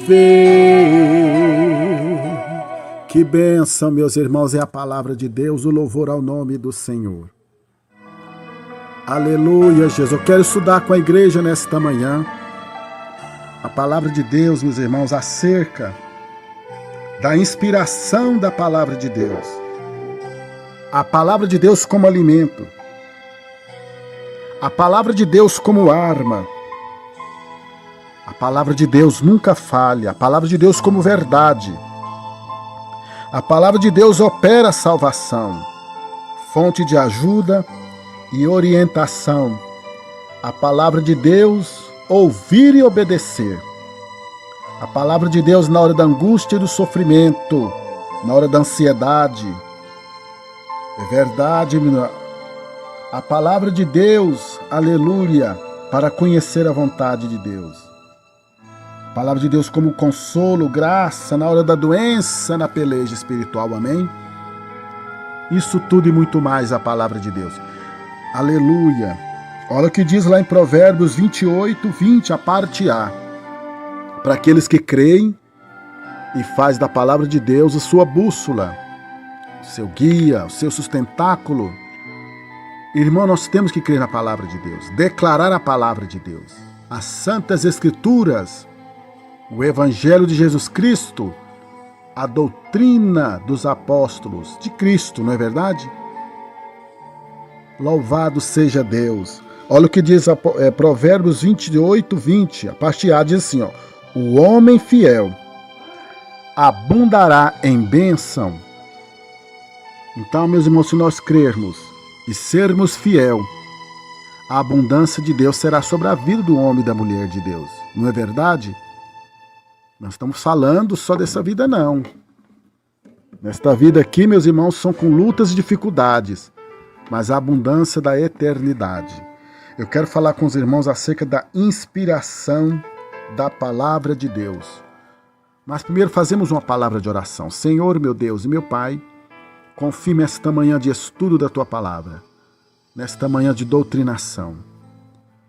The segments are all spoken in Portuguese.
viver. Que bênção, meus irmãos, é a palavra de Deus, o louvor ao nome do Senhor. Aleluia, Jesus. Eu quero estudar com a igreja nesta manhã a palavra de Deus, meus irmãos, acerca da inspiração da palavra de Deus. A palavra de Deus como alimento. A palavra de Deus como arma. A palavra de Deus nunca falha. A palavra de Deus como verdade. A palavra de Deus opera a salvação, fonte de ajuda e orientação. A palavra de Deus, ouvir e obedecer. A palavra de Deus na hora da angústia e do sofrimento, na hora da ansiedade. É verdade, a palavra de Deus, aleluia, para conhecer a vontade de Deus. A palavra de Deus como consolo, graça, na hora da doença, na peleja espiritual, amém? Isso tudo e muito mais a palavra de Deus. Aleluia. Olha o que diz lá em Provérbios 28, 20, a parte A. Para aqueles que creem e faz da palavra de Deus a sua bússola, o seu guia, o seu sustentáculo. Irmão, nós temos que crer na palavra de Deus, declarar a palavra de Deus, as santas escrituras, o evangelho de Jesus Cristo, a doutrina dos apóstolos de Cristo, não é verdade? Louvado seja Deus. Olha o que diz Provérbios 28, 20, a parte A diz assim, ó, o homem fiel abundará em bênção. Então, meus irmãos, se nós crermos e sermos fiel, a abundância de Deus será sobre a vida do homem e da mulher de Deus. Não é verdade? Nós estamos falando só dessa vida, não. Nesta vida aqui, meus irmãos, são com lutas e dificuldades, mas a abundância da eternidade. Eu quero falar com os irmãos acerca da inspiração da palavra de Deus. Mas primeiro fazemos uma palavra de oração. Senhor, meu Deus e meu Pai, confirme esta manhã de estudo da Tua palavra, nesta manhã de doutrinação.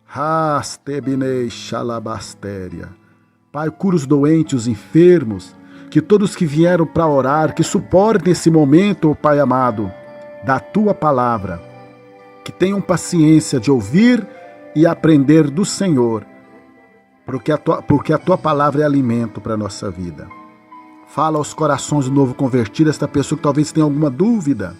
Rastebinei xalabastéria. Pai, cura os doentes, os enfermos, que todos que vieram para orar, que suportem esse momento, Pai amado, da Tua palavra, que tenham paciência de ouvir e aprender do Senhor, porque a Tua palavra é alimento para a nossa vida. Fala aos corações do novo convertido, esta pessoa que talvez tenha alguma dúvida.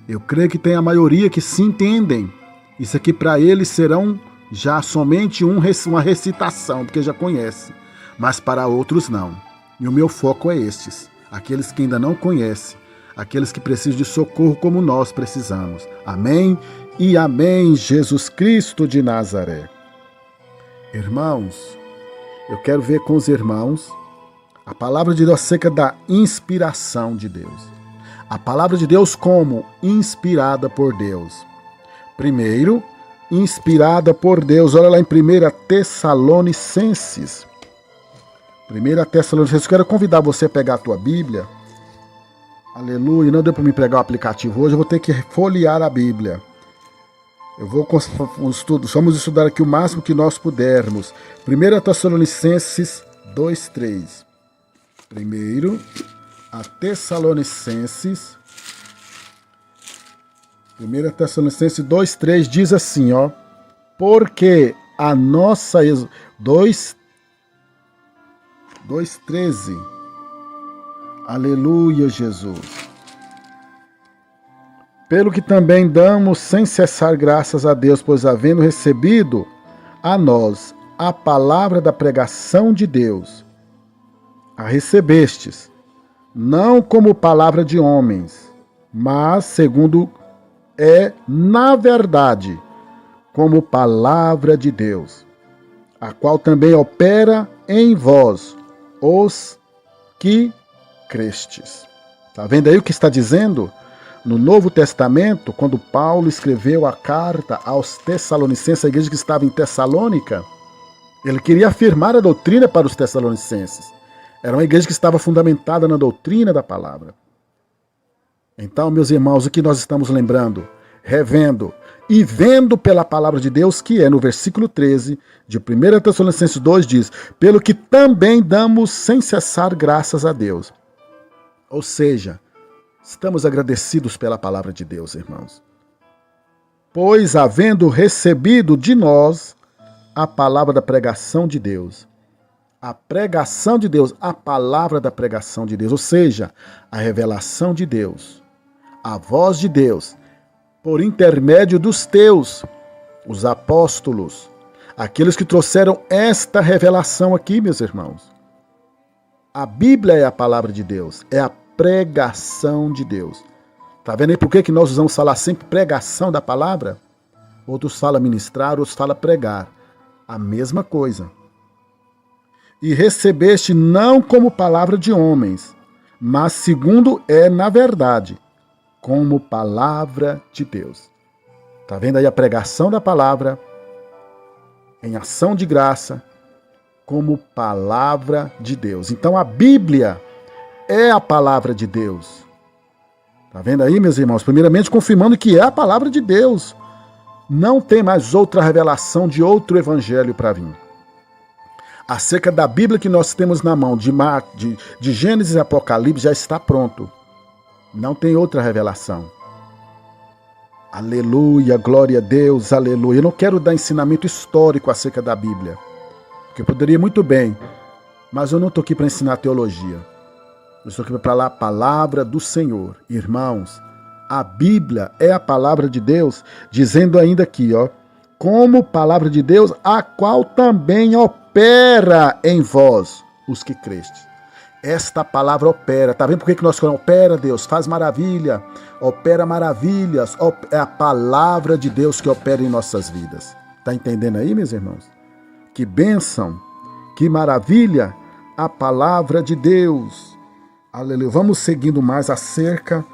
Eu creio que tem a maioria que se entendem. Isso aqui para eles serão já somente uma recitação, porque já conhece, mas para outros não. E o meu foco é estes, aqueles que ainda não conhecem, aqueles que precisam de socorro como nós precisamos. Amém e amém, Jesus Cristo de Nazaré. Irmãos, eu quero ver com os irmãos a palavra de Deus acerca da inspiração de Deus. A palavra de Deus como inspirada por Deus. Primeiro, inspirada por Deus. Olha lá em 1 Tessalonicenses. 1 Tessalonicenses. Eu quero convidar você a pegar a tua Bíblia. Aleluia. Não deu para me pregar o aplicativo hoje. Eu vou ter que folhear a Bíblia. Vamos estudar aqui o máximo que nós pudermos. 1 Tessalonicenses 2:3. 1 Tessalonicenses 2:3 diz assim, ó, porque a nossa 2:13. Aleluia, Jesus. Pelo que também damos sem cessar graças a Deus, pois havendo recebido a nós a palavra da pregação de Deus, a recebestes, não como palavra de homens, mas segundo na verdade, como palavra de Deus, a qual também opera em vós, os que crestes. Está vendo aí o que está dizendo? No Novo Testamento, quando Paulo escreveu a carta aos Tessalonicenses, a igreja que estava em Tessalônica, ele queria afirmar a doutrina para os Tessalonicenses. Era uma igreja que estava fundamentada na doutrina da palavra. Então, meus irmãos, o que nós estamos lembrando, revendo, e vendo pela palavra de Deus, que é no versículo 13 de 1 Tessalonicenses 2, diz, pelo que também damos sem cessar graças a Deus. Ou seja, estamos agradecidos pela palavra de Deus, irmãos. Pois, havendo recebido de nós a palavra da pregação de Deus, a pregação de Deus, a palavra da pregação de Deus, ou seja, a revelação de Deus, a voz de Deus, por intermédio dos teus, os apóstolos, aqueles que trouxeram esta revelação aqui, meus irmãos. A Bíblia é a palavra de Deus, é a pregação de Deus. Tá vendo aí por que nós usamos falar sempre pregação da palavra? Outros falam ministrar, outros falam pregar. A mesma coisa. E recebeste não como palavra de homens, mas segundo é na verdade, como palavra de Deus. Tá vendo aí a pregação da palavra em ação de graça, como palavra de Deus. Então a Bíblia é a palavra de Deus. Tá vendo aí, meus irmãos? Primeiramente confirmando que é a palavra de Deus. Não tem mais outra revelação de outro evangelho para vir. Acerca da Bíblia que nós temos na mão, de Gênesis e Apocalipse, já está pronto. Não tem outra revelação. Aleluia, glória a Deus, aleluia. Eu não quero dar ensinamento histórico acerca da Bíblia, porque eu poderia muito bem, mas eu não estou aqui para ensinar teologia. Eu estou aqui para falar a palavra do Senhor. Irmãos, a Bíblia é a palavra de Deus, dizendo ainda aqui, ó, como palavra de Deus, a qual também opera em vós, os que crestes. Esta palavra opera. Tá vendo por que nós falamos? Opera, Deus, faz maravilha, opera maravilhas. É a palavra de Deus que opera em nossas vidas. Tá entendendo aí, meus irmãos? Que bênção, que maravilha, a palavra de Deus. Aleluia. Vamos seguindo mais acerca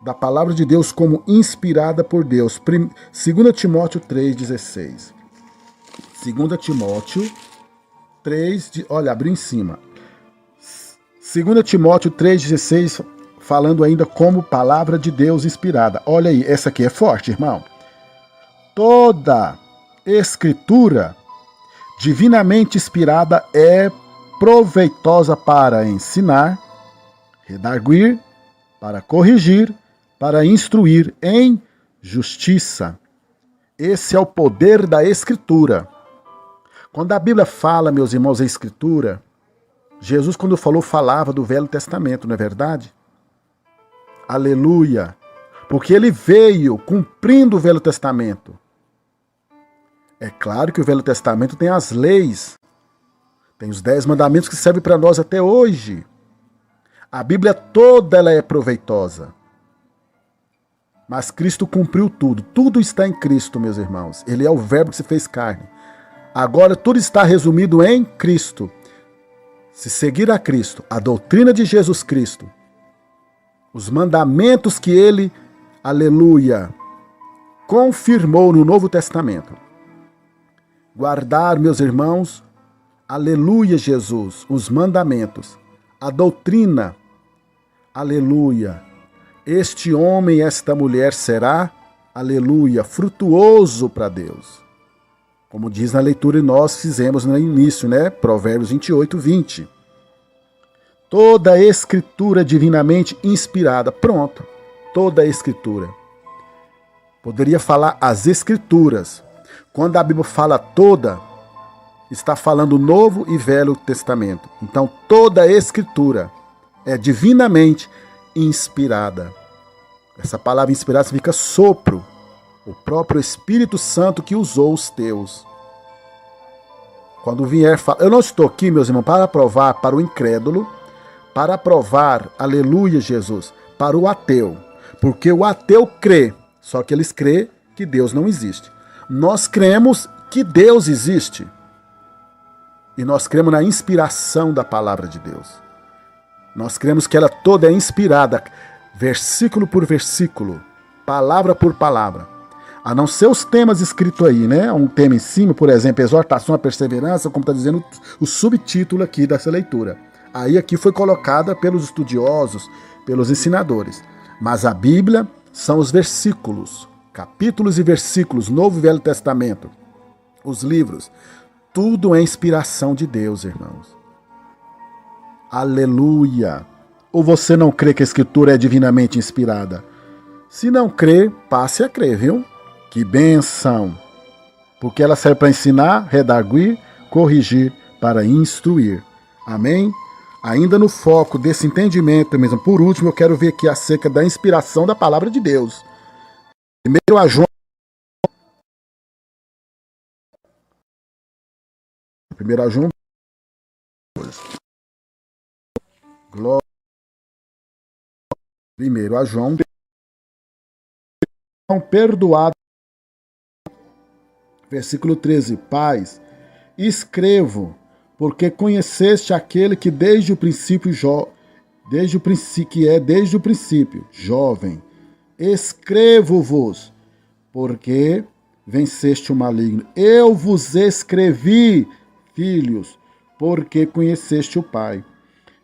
da palavra de Deus como inspirada por Deus. 2 Timóteo 3,16. 2 Timóteo 3, olha, abriu em cima. 2 Timóteo 3,16, falando ainda como palavra de Deus inspirada. Olha aí, essa aqui é forte, irmão. Toda escritura divinamente inspirada é proveitosa para ensinar, redarguir, para corrigir, para instruir em justiça. Esse é o poder da Escritura. Quando a Bíblia fala, meus irmãos, em Escritura, Jesus, quando falou, falava do Velho Testamento, não é verdade? Aleluia! Porque ele veio cumprindo o Velho Testamento. É claro que o Velho Testamento tem as leis, tem os 10 mandamentos que servem para nós até hoje. A Bíblia toda ela é proveitosa. Mas Cristo cumpriu tudo. Tudo está em Cristo, meus irmãos. Ele é o verbo que se fez carne. Agora tudo está resumido em Cristo. Se seguir a Cristo, a doutrina de Jesus Cristo, os mandamentos que ele, aleluia, confirmou no Novo Testamento. Guardar, meus irmãos, aleluia, Jesus, os mandamentos, a doutrina, aleluia. Este homem, esta mulher será, aleluia, frutuoso para Deus. Como diz na leitura que nós fizemos no início, né? Provérbios 28, 20. Toda a escritura divinamente inspirada. Pronto. Toda a escritura. Poderia falar as escrituras. Quando a Bíblia fala toda, está falando Novo e Velho Testamento. Então toda a escritura é divinamente inspirada. Essa palavra inspirada significa sopro. O próprio Espírito Santo que usou os teus. Quando vier falar... Eu não estou aqui, meus irmãos, para provar para o incrédulo, para provar, aleluia, Jesus, para o ateu. Porque o ateu crê, só que eles crê que Deus não existe. Nós cremos que Deus existe. E nós cremos na inspiração da palavra de Deus. Nós cremos que ela toda é inspirada, versículo por versículo, palavra por palavra. A não ser os temas escritos aí, né? Um tema em cima, por exemplo, exortação à perseverança, como está dizendo o subtítulo aqui dessa leitura. Aí aqui foi colocada pelos estudiosos, pelos ensinadores. Mas a Bíblia são os versículos, capítulos e versículos, Novo e Velho Testamento, os livros, tudo é inspiração de Deus, irmãos. Aleluia! Ou você não crê que a Escritura é divinamente inspirada? Se não crê, passe a crer, viu? Que bênção! Porque ela serve para ensinar, redarguir, corrigir, para instruir. Amém? Ainda no foco desse entendimento mesmo, por último, eu quero ver aqui acerca da inspiração da palavra de Deus. Primeiro a João. Primeiro a João. Glória. Primeiro a João. Perdoado. Versículo 13. Pais, escrevo, porque conheceste aquele que desde o princípio, desde o princípio, jovem. Escrevo-vos, porque venceste o maligno. Eu vos escrevi, filhos, porque conheceste o Pai.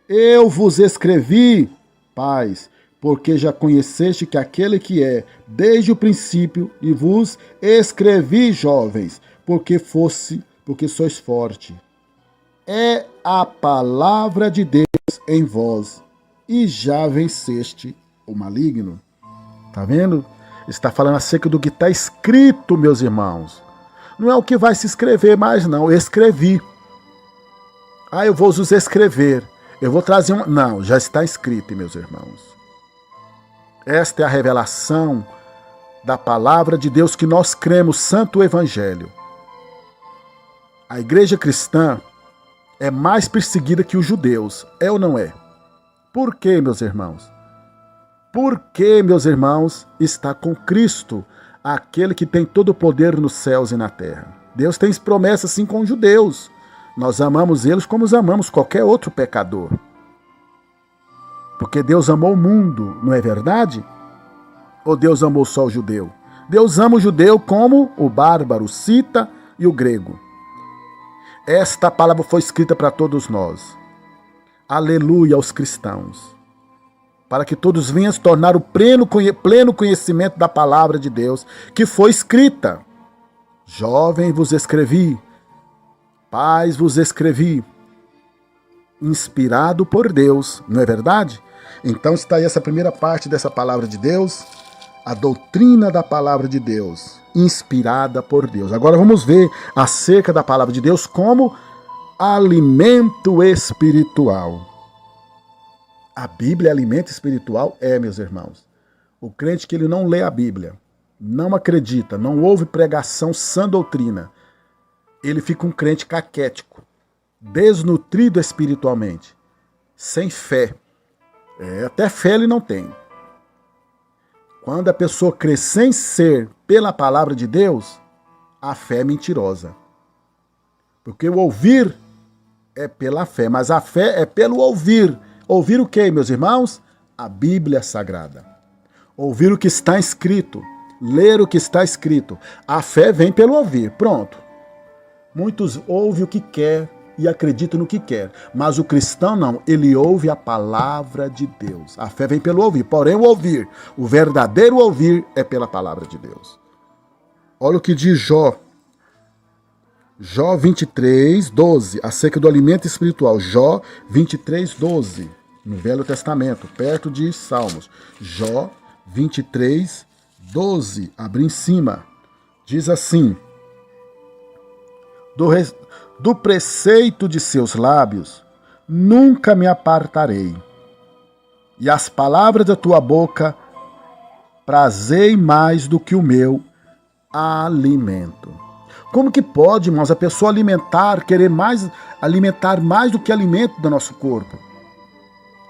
Eu vos escrevi, pais, porque já conheceste que aquele que é desde o princípio, e vos escrevi, jovens, porque sois forte. É a palavra de Deus em vós, e já venceste o maligno. Tá vendo? Está falando acerca do que está escrito, meus irmãos. Não é o que vai se escrever mais, não. Eu escrevi. Eu vou os escrever. Eu vou trazer um... Não, já está escrito, meus irmãos. Esta é a revelação da palavra de Deus que nós cremos, Santo Evangelho. A igreja cristã é mais perseguida que os judeus, é ou não é? Por quê, meus irmãos? Porque, meus irmãos, está com Cristo, aquele que tem todo o poder nos céus e na terra. Deus tem promessa assim com os judeus. Nós amamos eles como amamos qualquer outro pecador. Porque Deus amou o mundo, não é verdade? Ou Deus amou só o judeu? Deus ama o judeu como o bárbaro, o cita e o grego. Esta palavra foi escrita para todos nós. Aleluia aos cristãos. Para que todos venham se tornar o pleno conhecimento da palavra de Deus, que foi escrita. Jovem vos escrevi, pais vos escrevi, inspirado por Deus, não é verdade? Então está aí essa primeira parte dessa palavra de Deus, a doutrina da palavra de Deus, inspirada por Deus. Agora vamos ver acerca da palavra de Deus como alimento espiritual. A Bíblia é alimento espiritual? É, meus irmãos. O crente que ele não lê a Bíblia, não acredita, não ouve pregação sã doutrina, ele fica um crente caquético, desnutrido espiritualmente, sem fé. Até fé ele não tem. Quando a pessoa crê sem ser pela palavra de Deus, a fé é mentirosa. Porque o ouvir é pela fé, mas a fé é pelo ouvir. Ouvir o quê, meus irmãos? A Bíblia Sagrada. Ouvir o que está escrito. Ler o que está escrito. A fé vem pelo ouvir. Pronto. Muitos ouvem o que quer e acreditam no que quer. Mas o cristão não. Ele ouve a palavra de Deus. A fé vem pelo ouvir. Porém, o ouvir, o verdadeiro ouvir, é pela palavra de Deus. Olha o que diz Jó. Jó 23, 12, acerca do alimento espiritual. Jó 23, 12, no Velho Testamento, perto de Salmos. Jó 23, 12, abre em cima. Diz assim: do preceito de seus lábios nunca me apartarei, e as palavras da tua boca prazei mais do que o meu alimento. Como que pode, irmãos, a pessoa querer alimentar mais do que alimento do nosso corpo?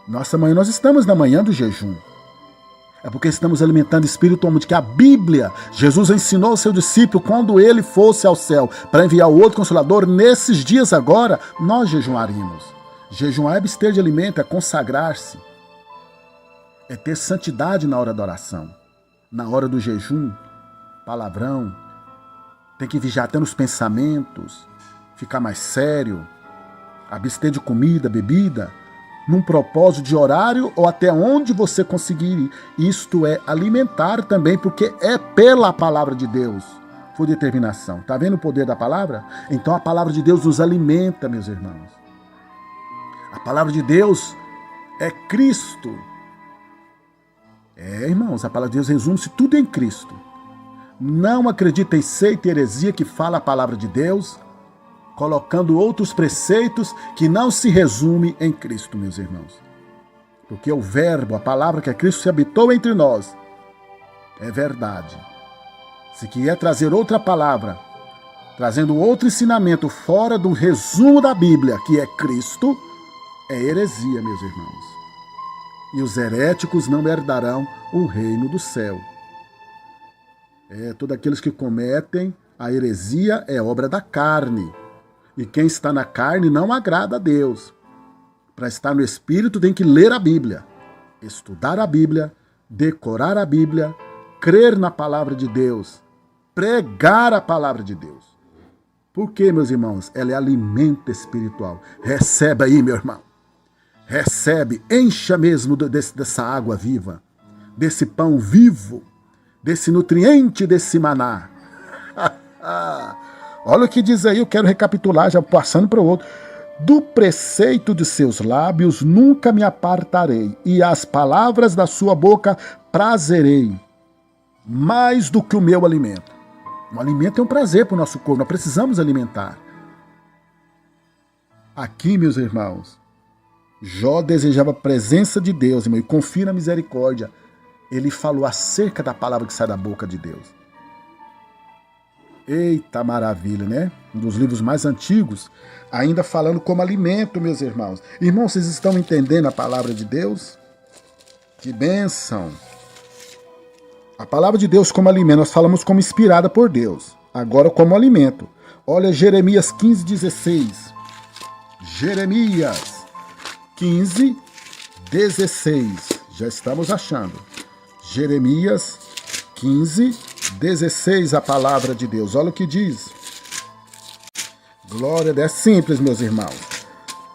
Nós estamos na manhã do jejum. É porque estamos alimentando espiritualmente, que a Bíblia, Jesus ensinou ao seu discípulo quando ele fosse ao céu para enviar o outro Consolador, nesses dias agora, nós jejuaríamos. Jejuar é abster de alimento, é consagrar-se. É ter santidade na hora da oração. Na hora do jejum, palavrão, tem que vigiar até nos pensamentos, ficar mais sério, abster de comida, bebida, num propósito de horário ou até onde você conseguir ir. Isto é alimentar também, porque é pela palavra de Deus. Por determinação. Está vendo o poder da palavra? Então a palavra de Deus nos alimenta, meus irmãos. A palavra de Deus é Cristo. Irmãos, a palavra de Deus resume-se tudo em Cristo. Não acredita em seita e heresia que fala a palavra de Deus, colocando outros preceitos que não se resume em Cristo, meus irmãos. Porque o verbo, a palavra que é Cristo se habitou entre nós, é verdade. Se quer trazer outra palavra, trazendo outro ensinamento fora do resumo da Bíblia, que é Cristo, é heresia, meus irmãos. E os heréticos não herdarão o reino do céu. Todos aqueles que cometem a heresia é obra da carne. E quem está na carne não agrada a Deus. Para estar no Espírito tem que ler a Bíblia, estudar a Bíblia, decorar a Bíblia, crer na palavra de Deus, pregar a palavra de Deus. Por quê, meus irmãos? Ela é alimento espiritual. Recebe aí, meu irmão. Recebe, encha mesmo dessa água viva, desse pão vivo, desse nutriente, desse maná. Olha o que diz aí, eu quero recapitular, já passando para o outro. Do preceito de seus lábios nunca me apartarei, e as palavras da sua boca prazerei, mais do que o meu alimento. O alimento é um prazer para o nosso corpo, nós precisamos alimentar. Aqui, meus irmãos, Jó desejava a presença de Deus, irmão, e confia na misericórdia. Ele falou acerca da palavra que sai da boca de Deus. Eita maravilha, né? Um dos livros mais antigos, ainda falando como alimento, meus irmãos. Irmãos, vocês estão entendendo a palavra de Deus? Que bênção! A palavra de Deus como alimento, nós falamos como inspirada por Deus. Agora como alimento. Olha Jeremias 15:16. Jeremias 15:16. Já estamos achando. Jeremias 15:16, a palavra de Deus. Olha o que diz. Glória a Deus. É simples, meus irmãos.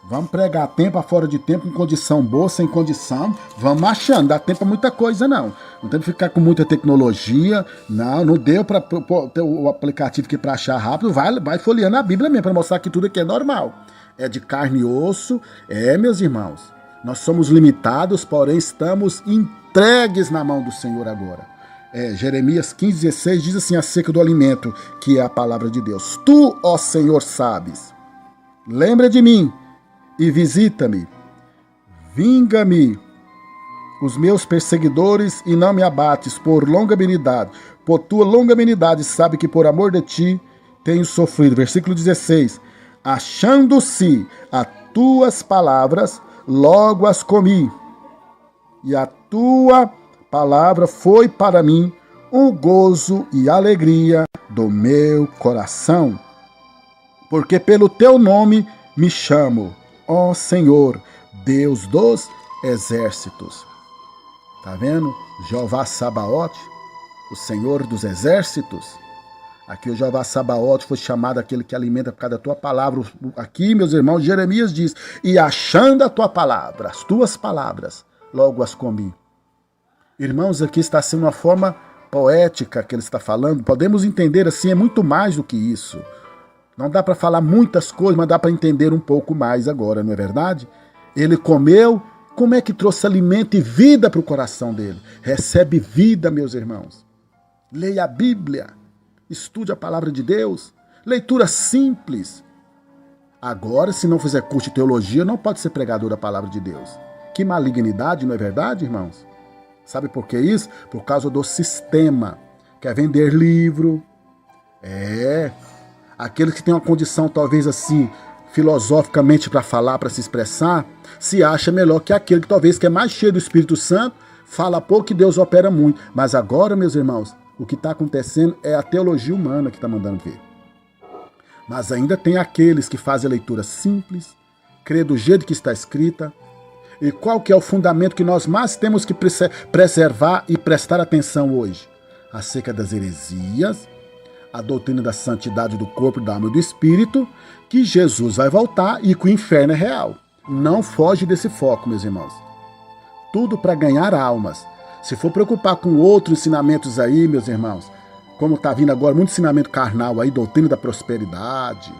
Vamos pregar tempo a fora de tempo, em condição boa, sem condição. Vamos achando. Dá tempo para muita coisa, não. Não tem que ficar com muita tecnologia. Não deu para ter o aplicativo aqui para achar rápido. Vai folheando a Bíblia mesmo, para mostrar que tudo aqui é normal. É de carne e osso. Meus irmãos. Nós somos limitados, porém estamos entregues na mão do Senhor agora. Jeremias 15:16 diz assim acerca do alimento, que é a palavra de Deus. Tu, ó Senhor, sabes. Lembra de mim e visita-me. Vinga-me os meus perseguidores e não me abates por longanimidade. Por tua longanimidade sabe que por amor de ti tenho sofrido. Versículo 16. Achando-se as tuas palavras, logo as comi. E a tua palavra foi para mim o gozo e alegria do meu coração. Porque pelo teu nome me chamo, ó Senhor, Deus dos exércitos. Tá vendo? Jeová Sabaote, o Senhor dos exércitos. Aqui o Jeová Sabaote foi chamado aquele que alimenta por causa da tua palavra. Aqui, meus irmãos, Jeremias diz, e achando a tua palavra, as tuas palavras, logo as comi. Irmãos, aqui está sendo uma forma poética que ele está falando. Podemos entender assim, é muito mais do que isso. Não dá para falar muitas coisas, mas dá para entender um pouco mais agora, não é verdade? Ele comeu, como é que trouxe alimento e vida para o coração dele? Recebe vida, meus irmãos. Leia a Bíblia, estude a palavra de Deus, leitura simples. Agora, se não fizer curso de teologia, não pode ser pregador da palavra de Deus. Que malignidade, não é verdade, irmãos? Sabe por que isso? Por causa do sistema. Quer vender livro. Aqueles que têm uma condição talvez assim, filosoficamente para falar, para se expressar, se acha melhor que aquele que talvez que é mais cheio do Espírito Santo, fala pouco e Deus opera muito. Mas agora, meus irmãos, o que está acontecendo é a teologia humana que está mandando ver. Mas ainda tem aqueles que fazem a leitura simples, crê do jeito que está escrita. E qual que é o fundamento que nós mais temos que preservar e prestar atenção hoje? Acerca das heresias, a doutrina da santidade do corpo, da alma e do espírito, que Jesus vai voltar e que o inferno é real. Não foge desse foco, meus irmãos. Tudo para ganhar almas. Se for preocupar com outros ensinamentos aí, meus irmãos, como está vindo agora muito ensinamento carnal aí, doutrina da prosperidade,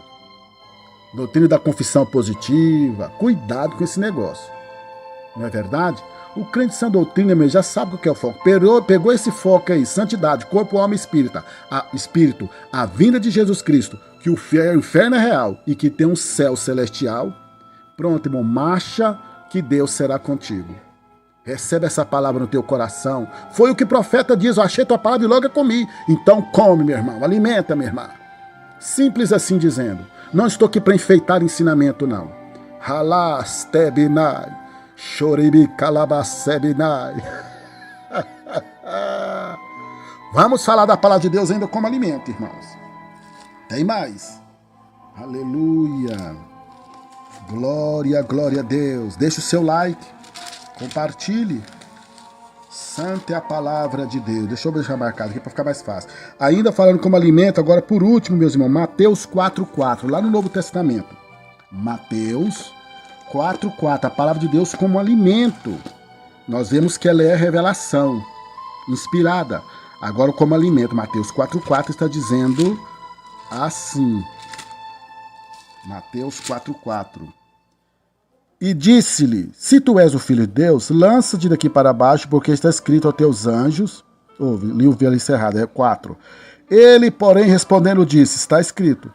doutrina da confissão positiva, cuidado com esse negócio. Não é verdade? O crente sem doutrina mesmo já sabe o que é o foco. Pegou esse foco aí, santidade, corpo, alma e espírito, a vinda de Jesus Cristo, que o inferno é real e que tem um céu celestial. Pronto, irmão, marcha que Deus será contigo. Recebe essa palavra no teu coração. Foi o que o profeta diz, eu achei tua palavra e logo eu comi. Então come, meu irmão, alimenta, minha irmã. Simples assim dizendo. Não estou aqui para enfeitar ensinamento, não. Halas tebinai, choribi calabasebinai. Vamos falar da palavra de Deus ainda como alimento, irmãos. Tem mais. Aleluia. Glória, glória a Deus. Deixa o seu like. Compartilhe. Santa é a palavra de Deus. Deixa eu deixar marcado aqui para ficar mais fácil. Ainda falando como alimento, agora por último, meus irmãos, Mateus 4,4, lá no Novo Testamento. Mateus 4,4, a palavra de Deus como alimento. Nós vemos que ela é revelação, inspirada. Agora como alimento, Mateus 4,4 está dizendo assim. Mateus 4,4. E disse-lhe, se tu és o Filho de Deus, lança-te daqui para baixo, porque está escrito aos teus anjos. Li o ali encerrado, é 4. Ele, porém, respondendo, disse, está escrito,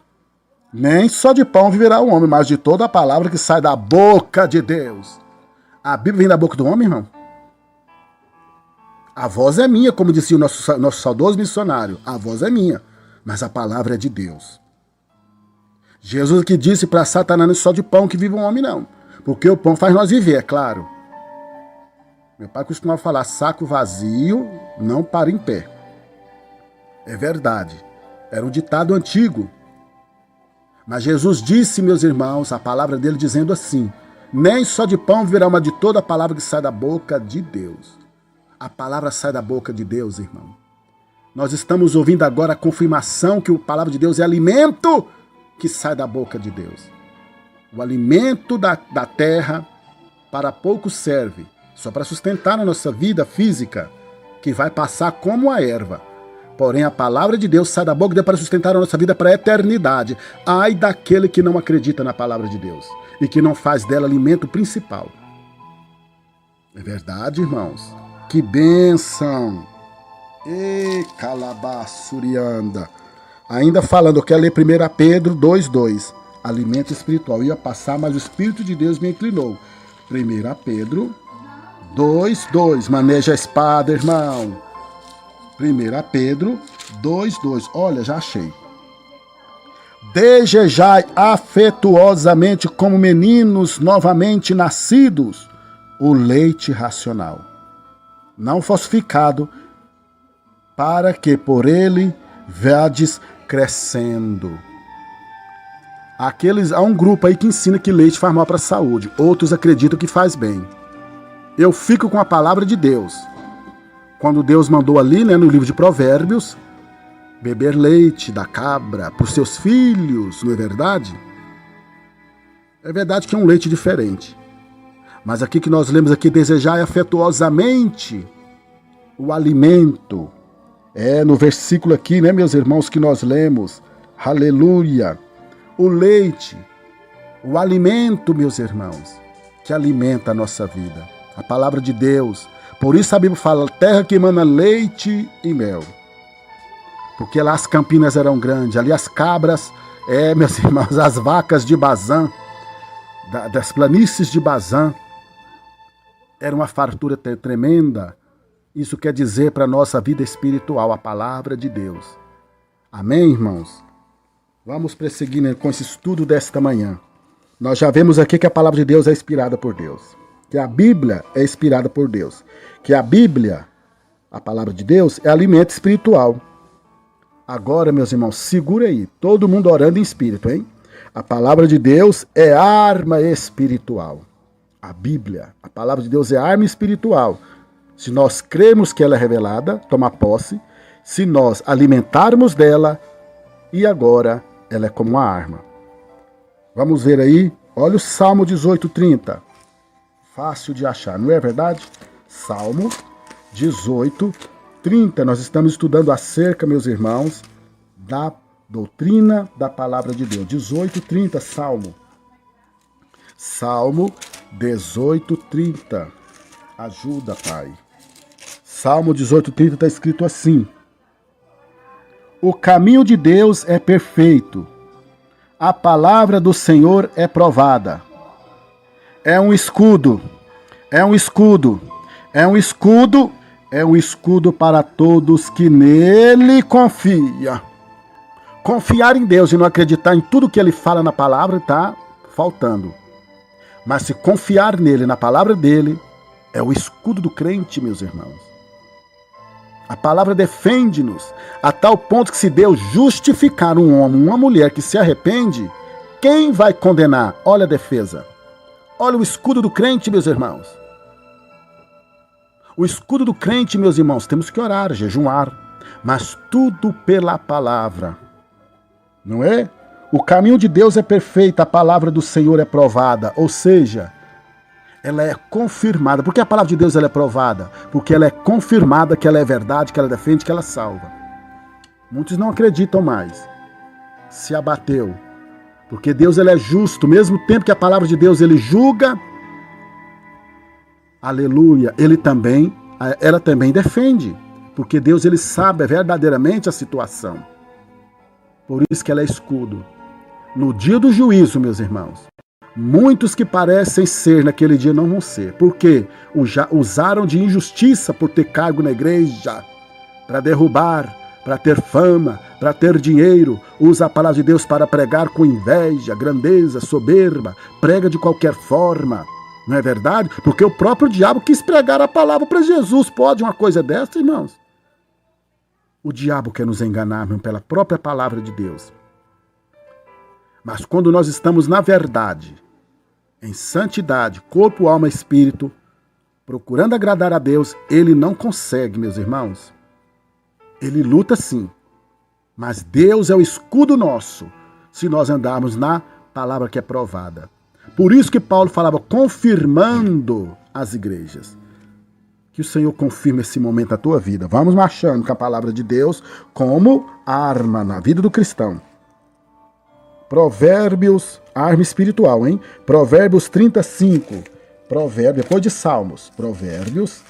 nem só de pão viverá o homem, mas de toda a palavra que sai da boca de Deus. A Bíblia vem da boca do homem, irmão? A voz é minha, como dizia o nosso saudoso missionário. A voz é minha, mas a palavra é de Deus. Jesus que disse para Satanás, não é só de pão que vive um homem, não. Porque o pão faz nós viver, é claro. Meu pai costumava falar, saco vazio não para em pé. É verdade. Era um ditado antigo. Mas Jesus disse, meus irmãos, a palavra dele dizendo assim, nem só de pão viverá, mas de toda a palavra que sai da boca de Deus. A palavra sai da boca de Deus, irmão. Nós estamos ouvindo agora a confirmação que a palavra de Deus é alimento que sai da boca de Deus. O alimento da terra para pouco serve, só para sustentar a nossa vida física, que vai passar como a erva. Porém, a palavra de Deus sai da boca de Deus para sustentar a nossa vida para a eternidade. Ai daquele que não acredita na palavra de Deus e que não faz dela alimento principal. É verdade, irmãos? Que bênção! E calabaçurianda. Ainda falando, eu quero ler 1 Pedro 2,2. Alimento espiritual. Eu ia passar, mas o Espírito de Deus me inclinou. 1 Pedro 2,2. Maneja a espada, irmão. 1 Pedro 2,2. Olha, já achei. Desejai afetuosamente como meninos novamente nascidos o leite racional, não falsificado, para que por ele vades crescendo. Há um grupo aí que ensina que leite faz mal para a saúde. Outros acreditam que faz bem. Eu fico com a palavra de Deus. Quando Deus mandou ali, no livro de Provérbios, beber leite da cabra para os seus filhos, não é verdade? É verdade que é um leite diferente. Mas aqui que nós lemos aqui, desejai afetuosamente o alimento. É no versículo aqui, né, meus irmãos, que nós lemos. Aleluia. O leite, o alimento, meus irmãos, que alimenta a nossa vida. A palavra de Deus. Por isso a Bíblia fala, terra que emana leite e mel. Porque lá as campinas eram grandes, ali as cabras, meus irmãos, as vacas de Bazã, das planícies de Bazã, era uma fartura tremenda. Isso quer dizer para a nossa vida espiritual, a palavra de Deus. Amém, irmãos? Vamos prosseguir com esse estudo desta manhã. Nós já vemos aqui que a palavra de Deus é inspirada por Deus. Que a Bíblia é inspirada por Deus. Que a Bíblia, a palavra de Deus, é alimento espiritual. Agora, meus irmãos, segura aí. Todo mundo orando em espírito, hein? A palavra de Deus é arma espiritual. A Bíblia, a palavra de Deus é arma espiritual. Se nós cremos que ela é revelada, tomar posse. Se nós alimentarmos dela, e agora ela é como uma arma. Vamos ver aí, Olha o Salmo 18:30. Fácil de achar, não é verdade? Salmo 18:30. Nós estamos estudando acerca, meus irmãos, da doutrina da palavra de Deus. 18:30, Salmo. Salmo 18:30. Ajuda, Pai. Salmo 18:30 está escrito assim: o caminho de Deus é perfeito, a palavra do Senhor é provada. É um escudo, é um escudo, é um escudo, é um escudo para todos que nele confiam. Confiar em Deus e não acreditar em tudo que ele fala na palavra está faltando. Mas se confiar nele, na palavra dele, é o escudo do crente, meus irmãos. A palavra defende-nos a tal ponto que se Deus justificar um homem, uma mulher que se arrepende, quem vai condenar? Olha a defesa. Olha o escudo do crente, meus irmãos. O escudo do crente, meus irmãos, temos que orar, jejuar, mas tudo pela palavra. Não é? O caminho de Deus é perfeito, a palavra do Senhor é provada, ou seja, ela é confirmada. Por que a palavra de Deus ela é provada? Porque ela é confirmada que ela é verdade, que ela defende, que ela salva. Muitos não acreditam mais. Se abateu. Porque Deus ele é justo, mesmo tempo que a palavra de Deus ele julga, aleluia, ela também defende. Porque Deus ele sabe verdadeiramente a situação. Por isso que ela é escudo. No dia do juízo, meus irmãos, muitos que parecem ser naquele dia não vão ser. Porque usaram de injustiça por ter cargo na igreja, para derrubar, para ter fama, para ter dinheiro. Usa a palavra de Deus para pregar com inveja, grandeza, soberba. Prega de qualquer forma. Não é verdade? Porque o próprio diabo quis pregar a palavra para Jesus. Pode uma coisa dessa, irmãos? O diabo quer nos enganar, irmão, pela própria palavra de Deus. Mas quando nós estamos na verdade, em santidade, corpo, alma e espírito, procurando agradar a Deus, ele não consegue, meus irmãos. Ele luta sim, mas Deus é o escudo nosso, se nós andarmos na palavra que é provada. Por isso que Paulo falava, confirmando as igrejas. Que o Senhor confirme esse momento da tua vida. Vamos marchando com a palavra de Deus como arma na vida do cristão. Provérbios, arma espiritual, hein? Provérbios 35. Provérbios, depois de Salmos. Provérbios,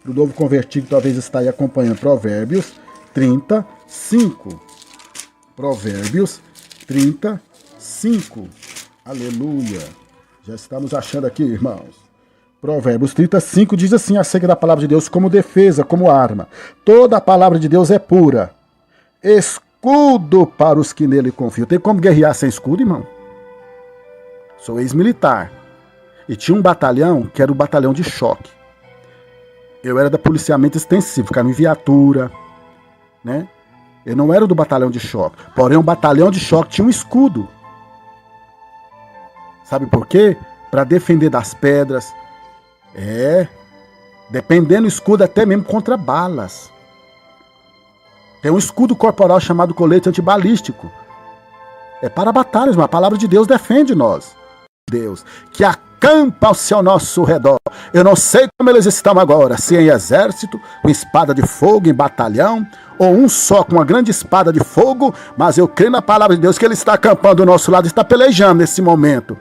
o novo convertido talvez está aí acompanhando. Provérbios 35. Provérbios 35. Aleluia. Já estamos achando aqui, irmãos. Provérbios 35 diz assim, acerca da palavra de Deus como defesa, como arma. Toda a palavra de Deus é pura. Escudo para os que nele confiam. Tem como guerrear sem escudo, irmão? Sou ex-militar. E tinha um batalhão que era o batalhão de choque. Eu era da policiamento extensivo, ficava em viatura, né? Eu não era do batalhão de choque. Porém, um batalhão de choque tinha um escudo. Sabe por quê? Para defender das pedras. Dependendo do escudo até mesmo contra balas. Tem um escudo corporal chamado colete antibalístico. É para batalhas, mas a palavra de Deus defende nós. Deus, que acampa ao seu nosso redor. Eu não sei como eles estão agora, se em exército, com espada de fogo, em batalhão, ou um só com uma grande espada de fogo, mas eu creio na palavra de Deus que ele está acampando do nosso lado, está pelejando nesse momento.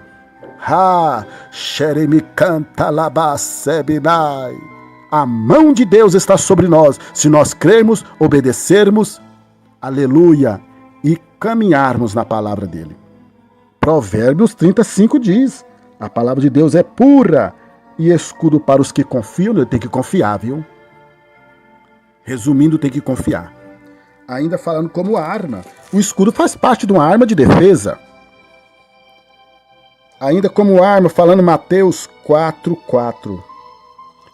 A mão de Deus está sobre nós, se nós crermos, obedecermos, aleluia, e caminharmos na palavra dele. Provérbios 35 diz, a palavra de Deus é pura e escudo para os que confiam. Ele tem que confiar, viu? Resumindo, tem que confiar. Ainda falando como arma, o escudo faz parte de uma arma de defesa. Ainda como arma, falando Mateus 4:4.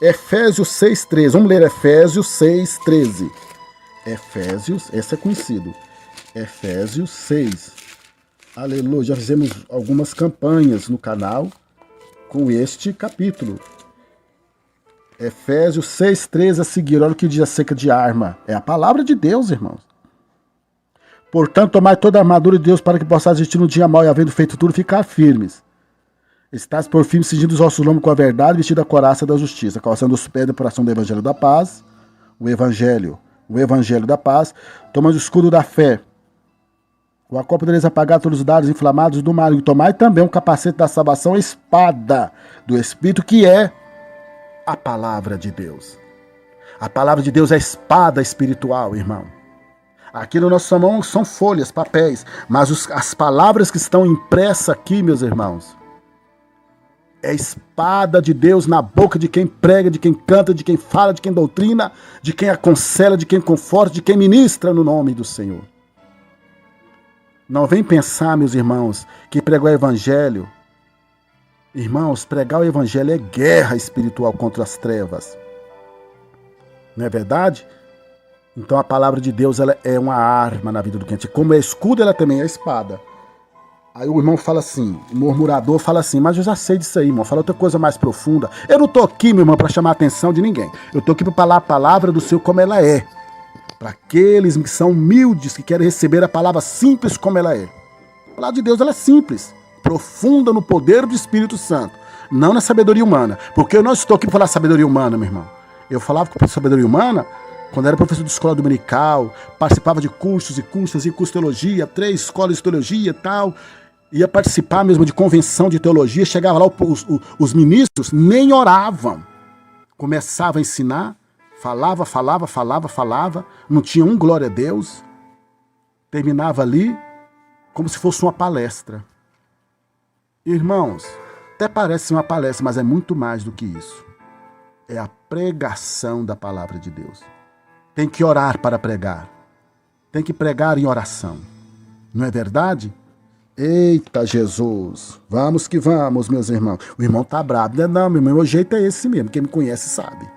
Efésios 6:13. Vamos ler Efésios 6:13. Efésios, esse é conhecido. Efésios 6. Aleluia. Já fizemos algumas campanhas no canal com este capítulo. Efésios 6:13 a seguir. Olha o que diz acerca de arma. É a palavra de Deus, irmãos. Portanto, tomai toda a armadura de Deus para que possais resistir no dia mau e havendo feito tudo, ficar firmes. Estás por fim cingindo os ossos lombos com a verdade, vestido a couraça da justiça, calçando os pés da oração do evangelho da paz, o evangelho da paz, tomando o escudo da fé, o qual podereis apagar todos os dardos inflamados do maligno, tomai também um capacete da salvação, a espada do Espírito, que é a palavra de Deus. A palavra de Deus é a espada espiritual, irmão. Aqui no nosso mão são folhas, papéis, mas as palavras que estão impressas aqui, meus irmãos, é a espada de Deus na boca de quem prega, de quem canta, de quem fala, de quem doutrina, de quem aconselha, de quem conforta, de quem ministra no nome do Senhor. Não vem pensar, meus irmãos, que pregar o evangelho, irmãos, pregar o evangelho é guerra espiritual contra as trevas. Não é verdade? Então a palavra de Deus, ela é uma arma na vida do crente. Como é escudo, ela também é espada. Aí o irmão fala assim, o murmurador fala assim, mas eu já sei disso aí, irmão, fala outra coisa mais profunda. Eu não tô aqui, meu irmão, para chamar a atenção de ninguém. Eu tô aqui para falar a palavra do Senhor como ela é. Para aqueles que são humildes, que querem receber a palavra simples como ela é. A palavra de Deus, ela é simples, profunda no poder do Espírito Santo, não na sabedoria humana. Porque eu não estou aqui para falar sabedoria humana, meu irmão. Eu falava com sabedoria humana quando era professor de escola dominical, participava de cursos e cursos, e curso de teologia, 3 escolas de teologia e tal. Ia participar mesmo de convenção de teologia, chegava lá, os ministros nem oravam. Começava a ensinar, falava, não tinha um glória a Deus. Terminava ali como se fosse uma palestra. Irmãos, até parece uma palestra, mas é muito mais do que isso. É a pregação da palavra de Deus. Tem que orar para pregar. Tem que pregar em oração. Não é verdade? Eita Jesus, vamos que vamos, meus irmãos. O irmão tá bravo, né? Não, meu irmão, o jeito é esse mesmo, quem me conhece sabe.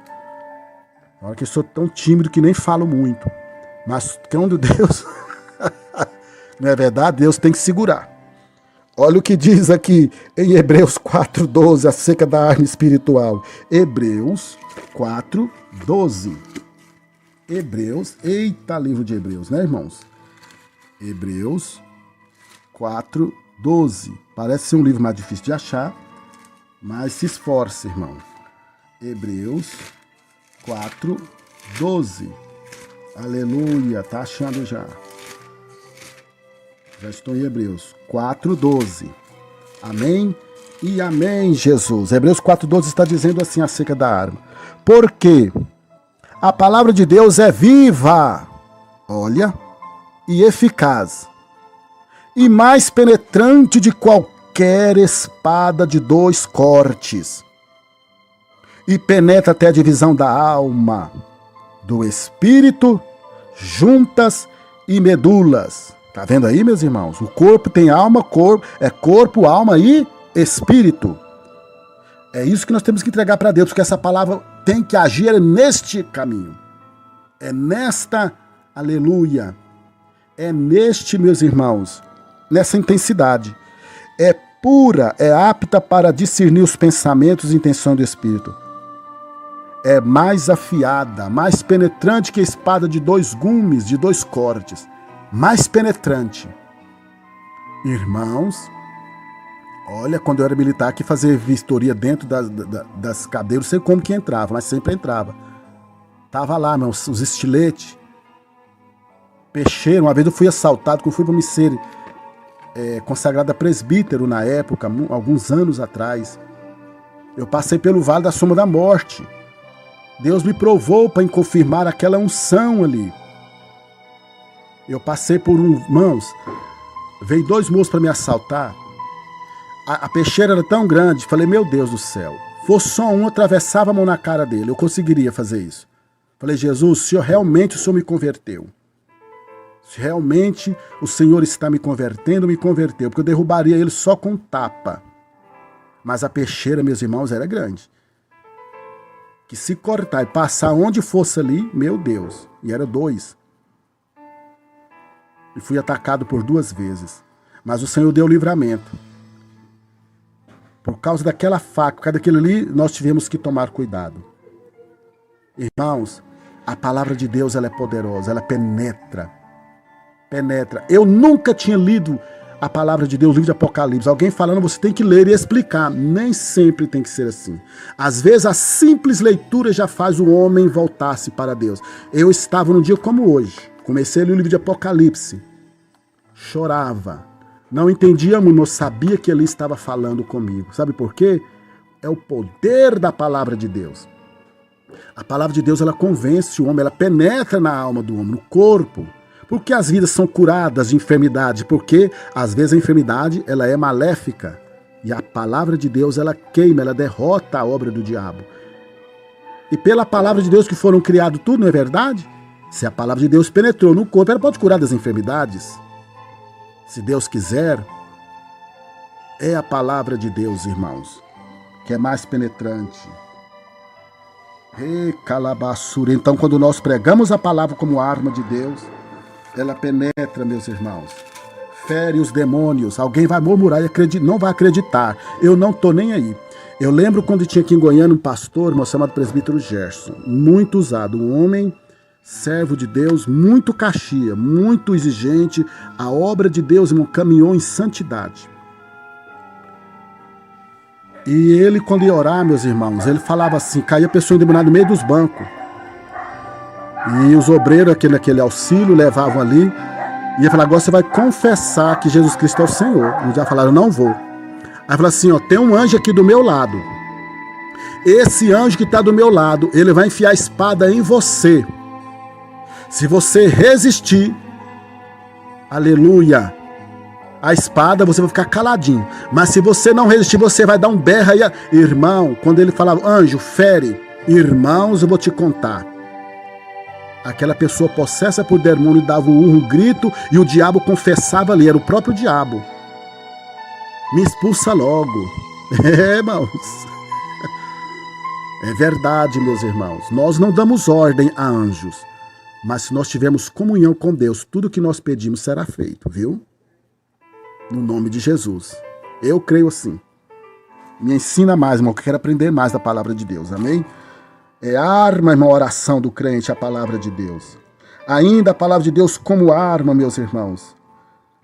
Olha que eu sou tão tímido que nem falo muito. Mas quando Deus, não é verdade? Deus tem que segurar. Olha o que diz aqui em Hebreus 4:12, acerca da arma espiritual. Hebreus 4:12. Hebreus, eita livro de Hebreus, né, irmãos? Hebreus 4:12. Parece ser um livro mais difícil de achar, mas se esforce, irmão. Hebreus 4:12. Aleluia, tá achando já. Já estou em Hebreus 4:12. Amém e amém, Jesus. Hebreus 4:12 está dizendo assim acerca da arma. Porque a palavra de Deus é viva, olha, e eficaz, e mais penetrante de qualquer espada de 2 cortes, e penetra até a divisão da alma, do espírito, juntas e medulas. Tá vendo aí, meus irmãos? O corpo tem alma, corpo, alma e espírito. É isso que nós temos que entregar para Deus, porque essa palavra tem que agir neste caminho. É nesta, aleluia, é neste, meus irmãos, nessa intensidade. É pura, é apta para discernir os pensamentos e intenções do Espírito. É mais afiada, mais penetrante que a espada de 2 gumes, de 2 cortes. Mais penetrante. Irmãos, olha, quando eu era militar, que fazer vistoria dentro das cadeiras, não sei como que entrava, mas sempre entrava. Tava lá, os estiletes, peixeiro. Uma vez eu fui assaltado, quando fui para me ser consagrado a presbítero na época, alguns anos atrás. Eu passei pelo vale da sombra da morte. Deus me provou para confirmar aquela unção ali. Eu passei por irmãos, veio 2 moços para me assaltar. A peixeira era tão grande, falei, meu Deus do céu, fosse só um, atravessava a mão na cara dele, eu conseguiria fazer isso. Falei, Jesus, o Senhor me converteu. Se realmente o Senhor está me convertendo, me converteu, porque eu derrubaria ele só com tapa. Mas a peixeira, meus irmãos, era grande. Que se cortar e passar onde fosse ali, meu Deus, e era 2. E fui atacado por 2 vezes. Mas o Senhor deu livramento. Por causa daquela faca, por causa daquilo ali, nós tivemos que tomar cuidado. Irmãos, a palavra de Deus, ela é poderosa, ela penetra. Penetra. Eu nunca tinha lido a palavra de Deus, o livro de Apocalipse, alguém falando, você tem que ler e explicar. Nem sempre tem que ser assim. Às vezes a simples leitura já faz o homem voltar-se para Deus. Eu estava num dia como hoje, comecei a ler o livro de Apocalipse, chorava, não entendia muito, mas sabia que ele estava falando comigo. Sabe por quê? É o poder da palavra de Deus. A palavra de Deus, ela convence o homem, ela penetra na alma do homem, no corpo. Porque as vidas são curadas de enfermidade? Porque às vezes a enfermidade, ela é maléfica. E a palavra de Deus, ela queima, ela derrota a obra do diabo. E pela palavra de Deus que foram criados tudo, não é verdade? Se a palavra de Deus penetrou no corpo, ela pode curar das enfermidades. Se Deus quiser, é a palavra de Deus, irmãos, que é mais penetrante. Calabaçura. Então, quando nós pregamos a palavra como arma de Deus, ela penetra, meus irmãos, fere os demônios. Alguém vai murmurar e não vai acreditar. Eu não estou nem aí. Eu lembro quando tinha aqui em Goiânia um pastor, irmão, chamado presbítero Gerson, muito usado, um homem, servo de Deus, muito caxia, muito exigente. A obra de Deus, irmão, caminhou em santidade. E ele, quando ia orar, meus irmãos, ele falava assim, caía a pessoa endemoniada no meio dos bancos. E os obreiros, aquele auxílio, levavam ali. E ele falava, agora você vai confessar que Jesus Cristo é o Senhor. E já falaram, eu não vou. Aí falou assim, ó, tem um anjo aqui do meu lado. Esse anjo que está do meu lado, ele vai enfiar a espada em você. Se você resistir, aleluia, a espada, você vai ficar caladinho. Mas se você não resistir, você vai dar um berro aí. Irmão, quando ele falava, anjo, fere, irmãos, eu vou te contar. Aquela pessoa possessa por demônio dava um grito e o diabo confessava ali, era o próprio diabo. Me expulsa logo. Irmãos. É verdade, meus irmãos. Nós não damos ordem a anjos. Mas se nós tivermos comunhão com Deus, tudo que nós pedimos será feito, viu? No nome de Jesus. Eu creio assim. Me ensina mais, irmão, que eu quero aprender mais da palavra de Deus. Amém? É arma, irmão, a oração do crente, a palavra de Deus. Ainda a palavra de Deus como arma, meus irmãos.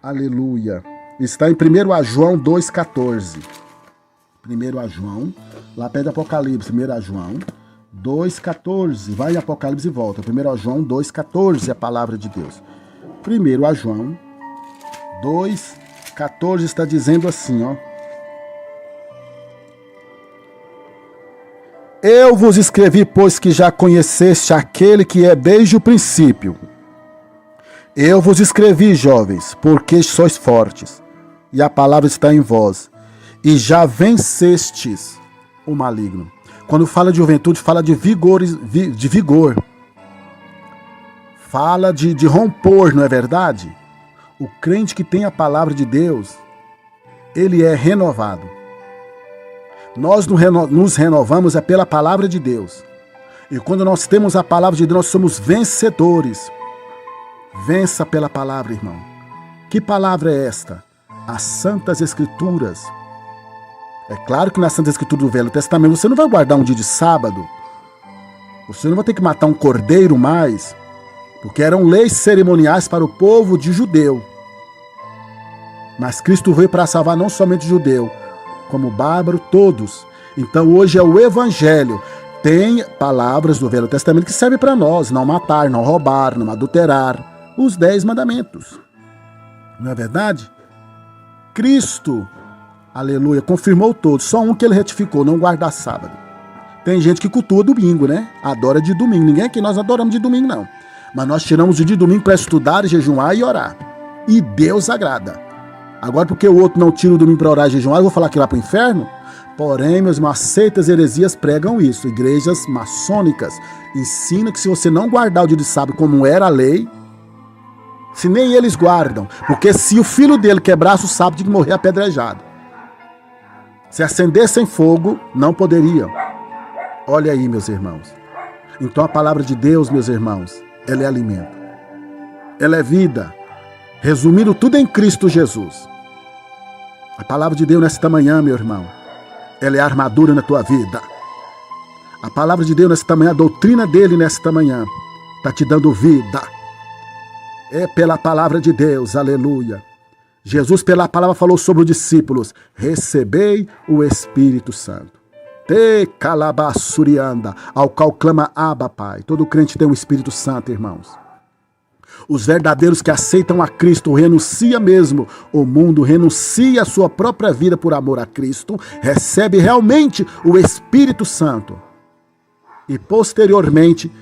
Aleluia. Está em 1 João 2,14. 1 João, lá perto do Apocalipse, 1 João 2,14. Vai em Apocalipse e volta. 1 João 2,14 é a palavra de Deus. 1 João 2,14 está dizendo assim, ó. Eu vos escrevi, pois que já conheceste aquele que é desde o princípio. Eu vos escrevi, jovens, porque sois fortes, e a palavra está em vós, e já vencestes o maligno. Quando fala de juventude, fala de vigor, fala de rompor, não é verdade? O crente que tem a palavra de Deus, ele é renovado. Nós nos renovamos é pela palavra de Deus. E quando nós temos a palavra de Deus, nós somos vencedores. Vença pela palavra, irmão. Que palavra é esta? As Santas Escrituras. É claro que na Santa Escritura do Velho Testamento você não vai guardar um dia de sábado. Você não vai ter que matar um cordeiro mais. Porque eram leis cerimoniais para o povo de judeu. Mas Cristo veio para salvar não somente o judeu, como bárbaro, todos. Então hoje é o Evangelho. Tem palavras do Velho Testamento que servem para nós. Não matar, não roubar, não adulterar. Os 10 mandamentos. Não é verdade? Cristo, aleluia, confirmou todos. Só um que ele retificou, não guardar sábado. Tem gente que cultua domingo, né? Adora de domingo. Ninguém aqui nós adoramos de domingo, não. Mas nós tiramos o dia de domingo para estudar, jejuar e orar. E Deus agrada. Agora, porque o outro não tira o domingo para orar e jejuar, eu vou falar que lá para o inferno? Porém, meus irmãos, seitas heresias pregam isso. Igrejas maçônicas ensinam que se você não guardar o dia de sábado como era a lei, se nem eles guardam, porque se o filho dele quebrasse o sábado, tinha que morrer apedrejado. Se acendessem fogo, não poderiam. Olha aí, meus irmãos. Então a palavra de Deus, meus irmãos, ela é alimento. Ela é vida. Resumindo tudo em Cristo Jesus. A palavra de Deus nesta manhã, meu irmão, ela é a armadura na tua vida. A palavra de Deus nesta manhã, a doutrina dele nesta manhã, está te dando vida. É pela palavra de Deus, aleluia. Jesus, pela palavra, falou sobre os discípulos: recebei o Espírito Santo. Te calabassurianda, ao qual clama Abba, Pai. Todo crente tem o Espírito Santo, irmãos. Os verdadeiros que aceitam a Cristo renuncia mesmo o mundo, renuncia a sua própria vida por amor a Cristo, recebe realmente o Espírito Santo. E posteriormente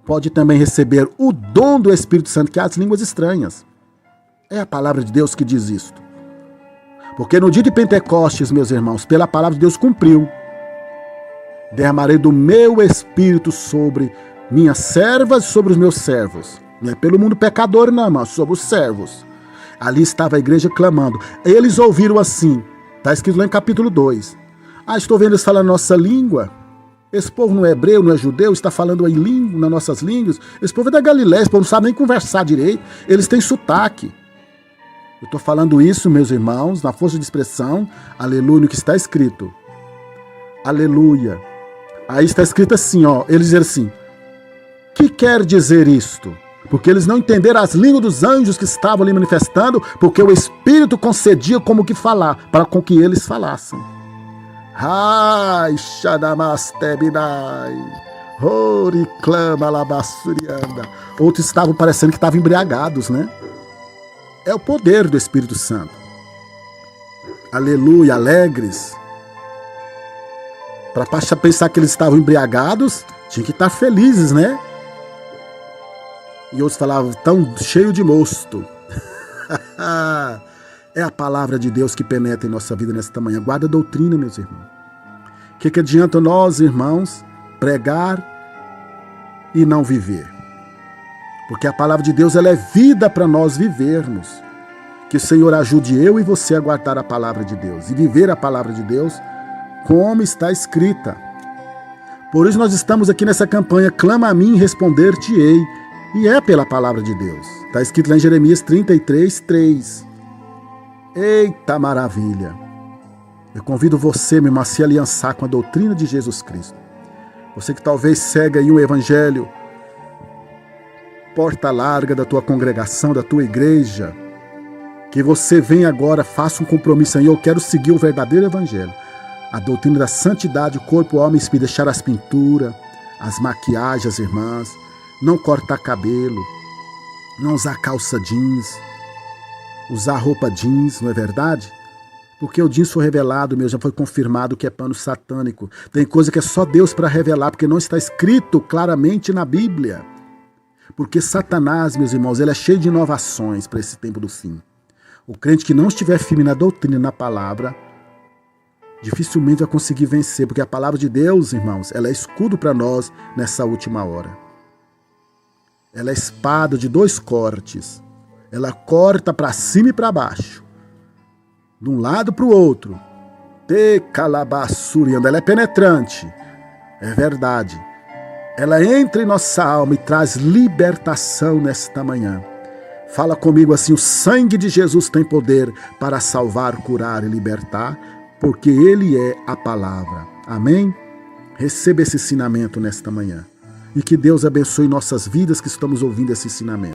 pode também receber o dom do Espírito Santo, que é as línguas estranhas. É a palavra de Deus que diz isto. Porque no dia de Pentecostes, meus irmãos, pela palavra de Deus cumpriu. Derramarei do meu Espírito sobre minhas servas e sobre os meus servos. Não é pelo mundo pecador, não, mas sobre os servos. Ali estava a igreja clamando. Eles ouviram assim. Está escrito lá em capítulo 2. Estou vendo eles falar a nossa língua. Esse povo não é hebreu, não é judeu, está falando aí língua, nas nossas línguas. Esse povo é da Galiléia, esse povo não sabe nem conversar direito. Eles têm sotaque. Eu estou falando isso, meus irmãos, na força de expressão, aleluia, no que está escrito. Aleluia. Aí está escrito assim, ó, eles dizem assim: que quer dizer isto? Porque eles não entenderam as línguas dos anjos que estavam ali manifestando, porque o Espírito concedia como que falar, para com que eles falassem. Ai, xadamastebinai, horiclama labassurianda. Outros estavam parecendo que estavam embriagados, né? É o poder do Espírito Santo. Aleluia, alegres. Para pensar que eles estavam embriagados, tinha que estar felizes, né? E outros falavam, tão cheio de mosto. É a palavra de Deus que penetra em nossa vida nesta manhã. Guarda a doutrina, meus irmãos. O que adianta nós, irmãos, pregar e não viver? Porque a palavra de Deus, ela é vida para nós vivermos. Que o Senhor ajude eu e você a guardar a palavra de Deus e viver a palavra de Deus como está escrita. Por isso nós estamos aqui nessa campanha, clama a mim e responder-te-ei. E é pela palavra de Deus. Está escrito lá em Jeremias 33:3. Eita maravilha! Eu convido você, meu irmão, a se aliançar com a doutrina de Jesus Cristo. Você que talvez segue aí um evangelho porta larga da tua congregação, da tua igreja, que você venha agora, faça um compromisso aí, eu quero seguir o verdadeiro evangelho, a doutrina da santidade, corpo, alma e espírito, deixar as pinturas, as maquiagens, irmãs, não cortar cabelo, não usar calça jeans, usar roupa jeans, não é verdade? Porque o jeans foi revelado, já foi confirmado que é pano satânico. Tem coisa que é só Deus para revelar, porque não está escrito claramente na Bíblia. Porque Satanás, meus irmãos, ele é cheio de inovações para esse tempo do fim. O crente que não estiver firme na doutrina, na palavra, dificilmente vai conseguir vencer, porque a palavra de Deus, irmãos, ela é escudo para nós nessa última hora. Ela é espada de 2 cortes. Ela corta para cima e para baixo, de um lado para o outro. Te calabassurianda, ela é penetrante, é verdade. Ela entra em nossa alma e traz libertação nesta manhã. Fala comigo assim: o sangue de Jesus tem poder para salvar, curar e libertar, porque Ele é a palavra. Amém? Receba esse ensinamento nesta manhã. E que Deus abençoe nossas vidas que estamos ouvindo esse ensinamento.